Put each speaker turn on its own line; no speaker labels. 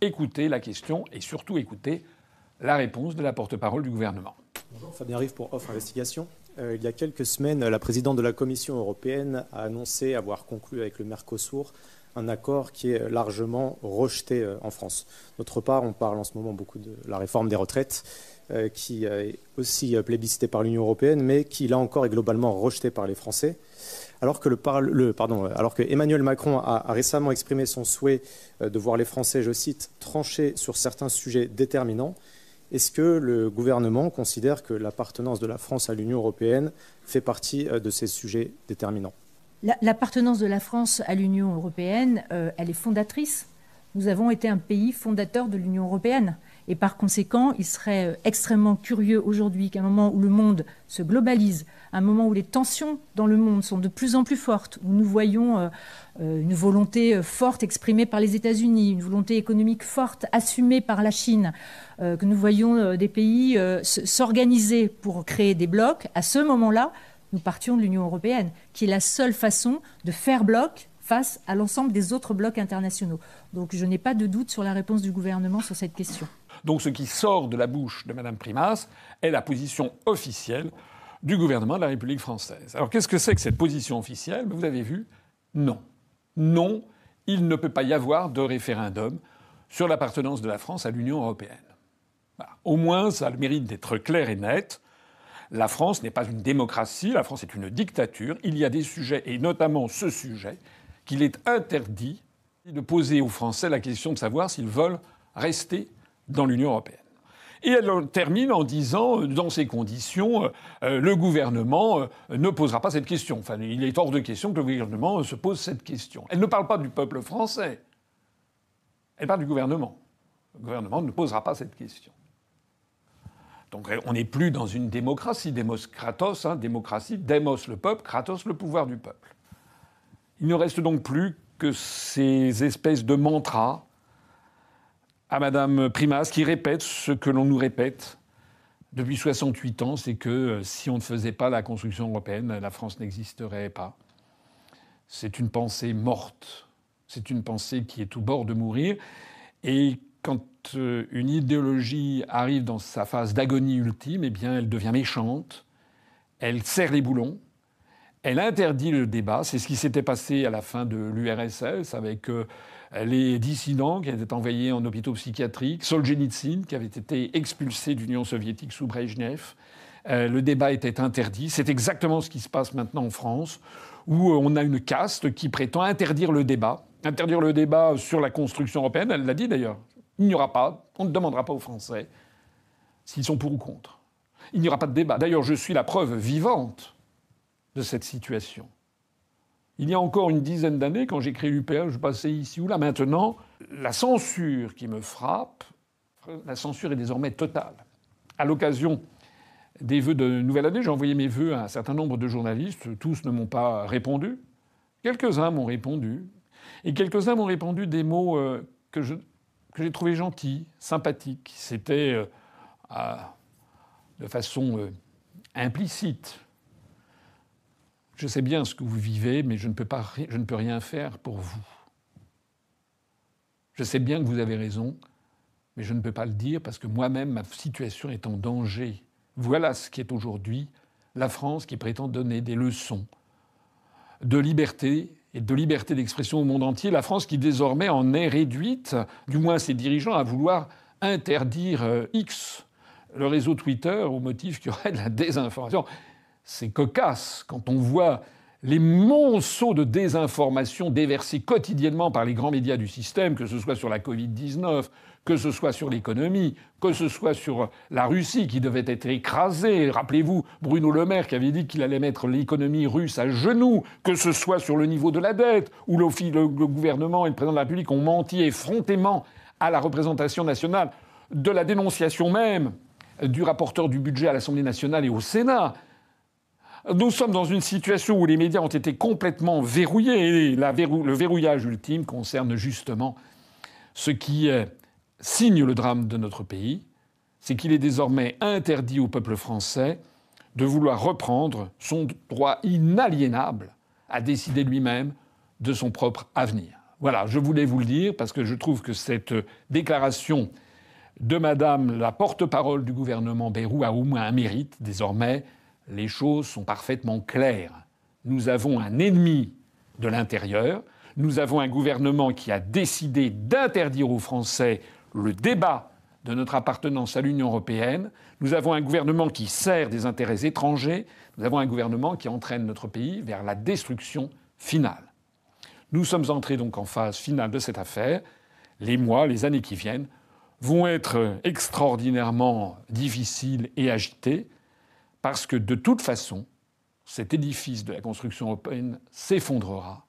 écouter la question et surtout écouter la réponse de la porte-parole du gouvernement.
Bonjour, Fabien Rive pour Offre Investigation. Il y a quelques semaines, la présidente de la Commission européenne a annoncé avoir conclu avec le Mercosur un accord qui est largement rejeté en France. D'autre part, on parle en ce moment beaucoup de la réforme des retraites, qui est aussi plébiscitée par l'Union européenne, mais qui, là encore, est globalement rejetée par les Français. Alors que, alors que Emmanuel Macron a récemment exprimé son souhait de voir les Français, je cite, trancher sur certains sujets déterminants, est-ce que le gouvernement considère que l'appartenance de la France à l'Union européenne fait partie de ces sujets déterminants ?
L'appartenance de la France à l'Union européenne, elle est fondatrice. Nous avons été un pays fondateur de l'Union européenne. Et par conséquent, il serait extrêmement curieux aujourd'hui qu'à un moment où le monde se globalise, à un moment où les tensions dans le monde sont de plus en plus fortes, où nous voyons une volonté forte exprimée par les États-Unis, une volonté économique forte assumée par la Chine, que nous voyons des pays s'organiser pour créer des blocs, à ce moment-là, nous partions de l'Union européenne, qui est la seule façon de faire bloc face à l'ensemble des autres blocs internationaux. Donc je n'ai pas de doute sur la réponse du gouvernement sur cette question.
Donc ce qui sort de la bouche de Mme Primas est la position officielle du gouvernement de la République française. Alors qu'est-ce que c'est que cette position officielle ? Vous avez vu ? Non. Non, il ne peut pas y avoir de référendum sur l'appartenance de la France à l'Union européenne. Voilà. Au moins, ça a le mérite d'être clair et net. La France n'est pas une démocratie, la France est une dictature. Il y a des sujets, et notamment ce sujet, qu'il est interdit de poser aux Français la question de savoir s'ils veulent rester dans l'Union européenne. Et elle termine en disant, dans ces conditions, le gouvernement ne posera pas cette question. Enfin, il est hors de question que le gouvernement se pose cette question. Elle ne parle pas du peuple français. Elle parle du gouvernement. Le gouvernement ne posera pas cette question. Donc on n'est plus dans une démocratie. Demos kratos, démocratie, démos le peuple, kratos le pouvoir du peuple. Il ne reste donc plus que ces espèces de mantras à Mme Primas qui répète ce que l'on nous répète depuis 68 ans, c'est que si on ne faisait pas la construction européenne, la France n'existerait pas. C'est une pensée morte. C'est une pensée qui est au bord de mourir. Et quand une idéologie arrive dans sa phase d'agonie ultime, eh bien, elle devient méchante, elle serre les boulons, elle interdit le débat. C'est ce qui s'était passé à la fin de l'URSS avec les dissidents qui étaient envoyés en hôpitaux psychiatriques, Solzhenitsyn qui avait été expulsé de l'Union soviétique sous Brejnev. Le débat était interdit. C'est exactement ce qui se passe maintenant en France, où on a une caste qui prétend interdire le débat sur la construction européenne. Elle l'a dit d'ailleurs. Il n'y aura pas, on ne demandera pas aux Français s'ils sont pour ou contre. Il n'y aura pas de débat. D'ailleurs, je suis la preuve vivante de cette situation. Il y a encore une dizaine d'années, quand j'ai créé l'UPR, je passais ici ou là. Maintenant, la censure qui me frappe, la censure est désormais totale. À l'occasion des vœux de Nouvelle Année, j'ai envoyé mes vœux à un certain nombre de journalistes. Tous ne m'ont pas répondu. Quelques-uns m'ont répondu. Et quelques-uns m'ont répondu des mots que j'ai trouvés gentils, sympathiques. C'était de façon implicite. Je sais bien ce que vous vivez, mais je ne peux rien faire pour vous. Je sais bien que vous avez raison, mais je ne peux pas le dire parce que moi-même, ma situation est en danger. Voilà ce qui est aujourd'hui la France qui prétend donner des leçons de liberté et de liberté d'expression au monde entier. La France qui désormais en est réduite, du moins ses dirigeants, à vouloir interdire X, le réseau Twitter, au motif qu'il y aurait de la désinformation. C'est cocasse quand on voit les monceaux de désinformation déversés quotidiennement par les grands médias du système, que ce soit sur la Covid-19, que ce soit sur l'économie, que ce soit sur la Russie qui devait être écrasée. Rappelez-vous Bruno Le Maire qui avait dit qu'il allait mettre l'économie russe à genoux, que ce soit sur le niveau de la dette, où le gouvernement et le président de la République ont menti effrontément à la représentation nationale, de la dénonciation même du rapporteur du budget à l'Assemblée nationale et au Sénat. Nous sommes dans une situation où les médias ont été complètement verrouillés et le verrouillage ultime concerne justement ce qui signe le drame de notre pays, c'est qu'il est désormais interdit au peuple français de vouloir reprendre son droit inaliénable à décider lui-même de son propre avenir. Voilà, je voulais vous le dire parce que je trouve que cette déclaration de Madame la porte-parole du gouvernement Bayrou a au moins un mérite. Désormais, les choses sont parfaitement claires. Nous avons un ennemi de l'intérieur. Nous avons un gouvernement qui a décidé d'interdire aux Français le débat de notre appartenance à l'Union européenne. Nous avons un gouvernement qui sert des intérêts étrangers. Nous avons un gouvernement qui entraîne notre pays vers la destruction finale. Nous sommes entrés donc en phase finale de cette affaire. Les mois, les années qui viennent vont être extraordinairement difficiles et agités parce que de toute façon, cet édifice de la construction européenne s'effondrera.